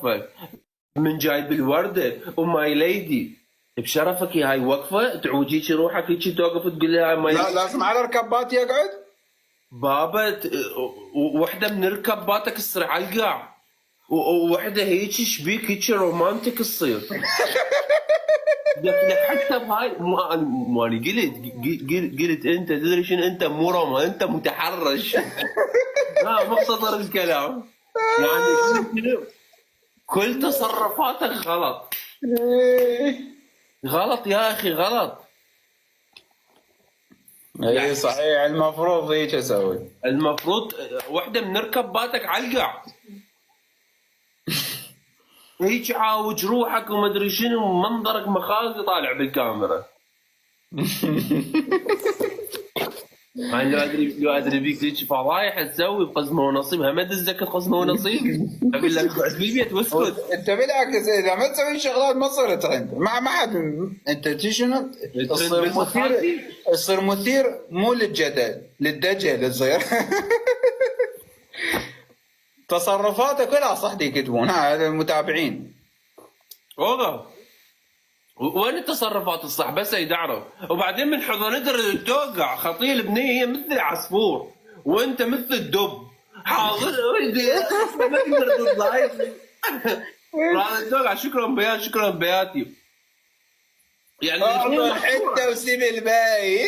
بشرفك من جايب الورده وماي ليدي بشرفك يا هاي وقفه تعوجيش روحك هيك توقف تقول لها ماي لا لازم على ركبات يقعد. بابا وحده من ركباتك تصير على القاع ووحده هيك شبيك هيك رومانتك تصير. لك حتى بهاي ماني قلت انت تدري شنو انت مو روما انت متحرش. لا مختصر الكلام يعني كل تصرفاتك غلط. غلط يا اخي غلط. اي صحيح المفروض هيك اسوي. المفروض وحده من ركباتك على القاع هيك عاوج روحك وما ادري شنو منظرك مخازي طالع بالكاميرا. انا لو ادري بيك هيك فضايح تسوي بقسمه ونصيب هم ادزك قسمه ونصيب اقول لك اقعد بالبيت واسكت. انت بالعكس اذا ما تسوي شغلات ما تصير ترند ما حد. انت تدري شنو؟ تصير مثير مو للجدل للدجل تصير. تصرفاته كلها صح يكتبون هذا المتابعين. والله وين التصرفات الصح بس يدعرف. وبعدين من حضن توقع خطيه البنيه هي مثل العصفور وانت مثل الدب حاضر ما تقدر تطلع. هذا توقع. شكرا بياتي يعني اعطى حته وسيب الباقي.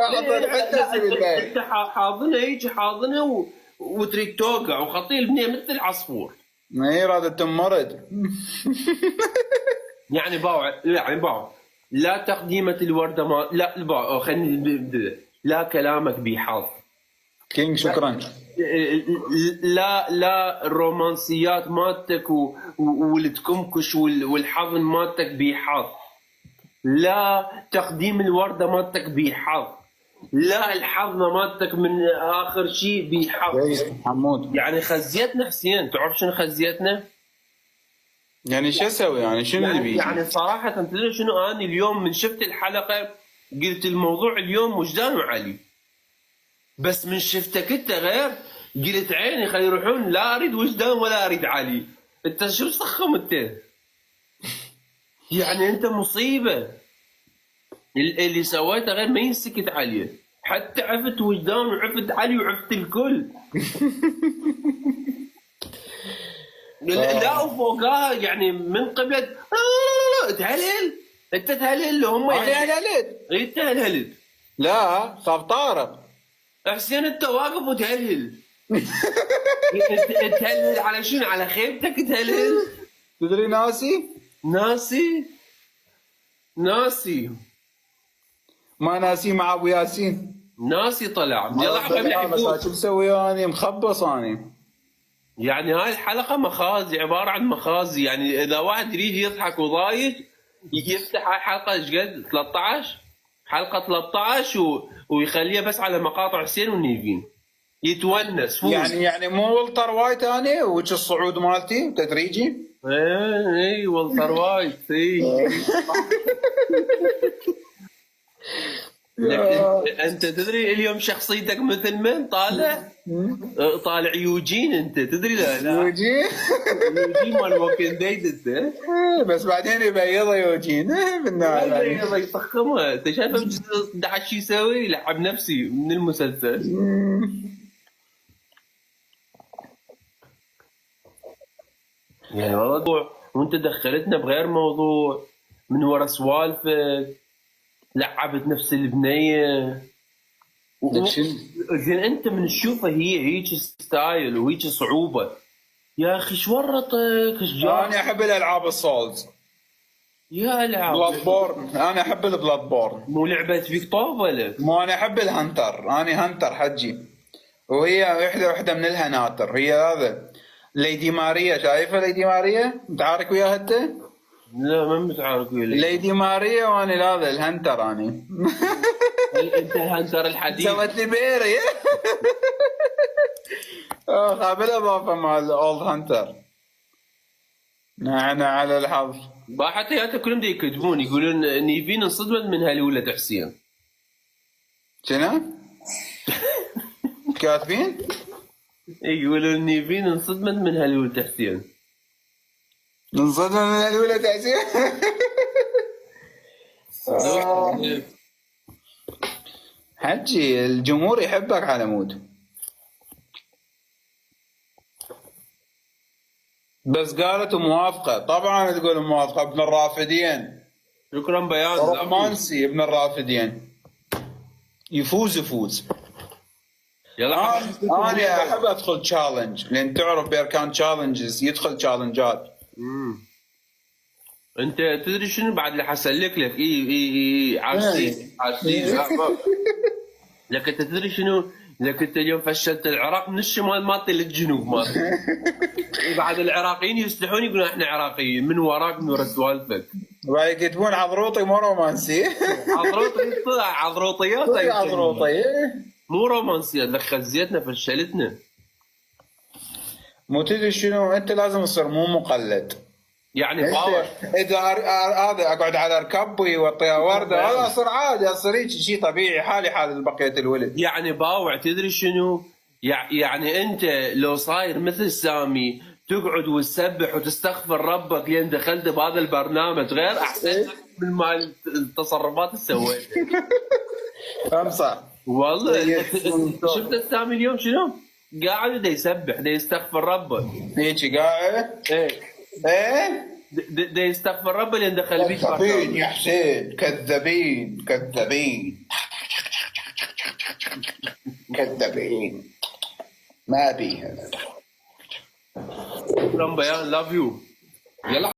اعطى حته وسيب الباقي. انت حاضنها هيك حاضنها وتريد توقع وخطيه البنيه مثل العصفور. ما هي رادة تمرض. يعني باوع لا تقديمة الوردة ما لا باوع خليني لا كلامك بحظ كينج شكرا. لا الرومانسيات مالتك والتكمكش والحضن مالتك بحظ. لا تقديم الوردة مالتك بحظ. لا الحضنة مالتك من آخر شيء بحظ. حمود يعني خزيتنا حسين تعرف شنو خزيتنا؟ يعني شو اسوي يعني شنو اللي بيجي؟ يعني صراحة تدري شنو أنا اليوم من شفت الحلقة قلت الموضوع اليوم وجدان وعلي بس من شفتك أنت غير قلت عيني خلي يروحون لا أريد وجدان ولا أريد علي. أنت شو صخم أنت؟ يعني أنت مصيبة. اللي سويته غير ما ينسكت عليه حتى عفت وجدان وعفت علي وعفت الكل. لا وفوقها يعني من قبل تهلهل انت تهلهل هم انا هللت. انت هلهلت. لا خاف طارق. حسين انت واقف وتهلهل. تهلهل على شنو؟ على خيبتك تهلهل. تدري ناسي ما ناسي مع ابو ياسين. ناسي طلع يلا حبيبي شو مسوي انا مخبص انا. يعني هاي الحلقه مخازي عباره عن مخازي. يعني اذا واحد يريد يضحك وضايج يفتح هاي حلقه ايش قد 13 حلقه 13 ويخليها بس على مقاطع حسين ونيفين يتونس فوز. يعني مو ولتر وايت انا وجه الصعود مالتي تدريجي. اي ولتر وايت اي. انت تدري اليوم شخصيتك مثل من طالع يوجين انت تدري. لا يوجين مال ووكينج ديد انت. بس بعدين يبيض يوجين بالنهايه يطخمها. انت شايفه بجزء 11 شو يسوي؟ يلعب نفسي من المسلسل. يعني والله وانت دخلتنا بغير موضوع من ورا سوالفك لعبت نفس البنيه. زين انت من تشوفها هي هيك ستايل وهيك صعوبه يا اخي شو ورطك ايش جاي؟ انا احب الالعاب السولز. يا العاب بلاد بورن. انا احب البلاد بورن. مو لعبه فيك طوبه لك. مو انا احب الهنتر. انا هنتر حجي. وهي وحده من الهناتر هي هذا ليدي ماريا. شايفه ليدي ماريا؟ متعارك وياها انت؟ لا ما متعارك وياها. ليدي ماريا وانا هذا الهنتر اني. انت الهنتر الحديث. سوت لي بيري. قابل اضافه مال اولد هانتر. نحن على الحظ. حتى كلهم دي يكتبون يقولون نيفين انصدمت من هالولد حسين. شنو؟ كاتبين؟ يقولون نيفين انصدمت من هالولد حسين. انصدم من الاولى تأثير. حجي الجمهور يحبك على مود. بس قالت موافقة، طبعا تقول موافقة. ابن الرافدين شكرا بيان. رومانسي ابن الرافدين. يفوز. يلا انا احب ادخل تشالنج، لان تعرف بيركان تشالنجز يدخل تشالنجات. انت تدري شنو بعد اللي حسلك لك؟ اي عاشين. لكن انت تدري شنو؟ لكن انت اليوم فشلت العراق من الشمال مالتي للجنوب مالتي. بعد العراقيين يسلحون يقولون احنا عراقيين من وراك من ورا سوالفك. وبعد يكتبون عضروطي مو رومانسي. عضروطي طلع عضروطيات. عضروطي مو رومانسية. دخزيتنا فشلتنا. مو تدري شنو؟ انت لازم تصير مو مقلد. يعني باور. اذا هذا اقعد على ركبي واعطيها ورده، هذا اصير عادي، اصير شيء طبيعي، حالي حال بقيه الولد. يعني باوع تدري شنو؟ يعني انت لو صاير مثل سامي تقعد وتسبح وتستغفر ربك لين دخلت بهذا البرنامج، غير احسن من ما التصرفات اللي سويتها. امصح والله شفت السامي اليوم شنو؟ قاعد دا يسبح دا يستغفر ربه. هيك قاعد؟ ايه دا يستغفر ربه لين دخل بيك. كذابين يا حسين، كذابين ما بيها. شكرا بيان. لاف يو. يلا.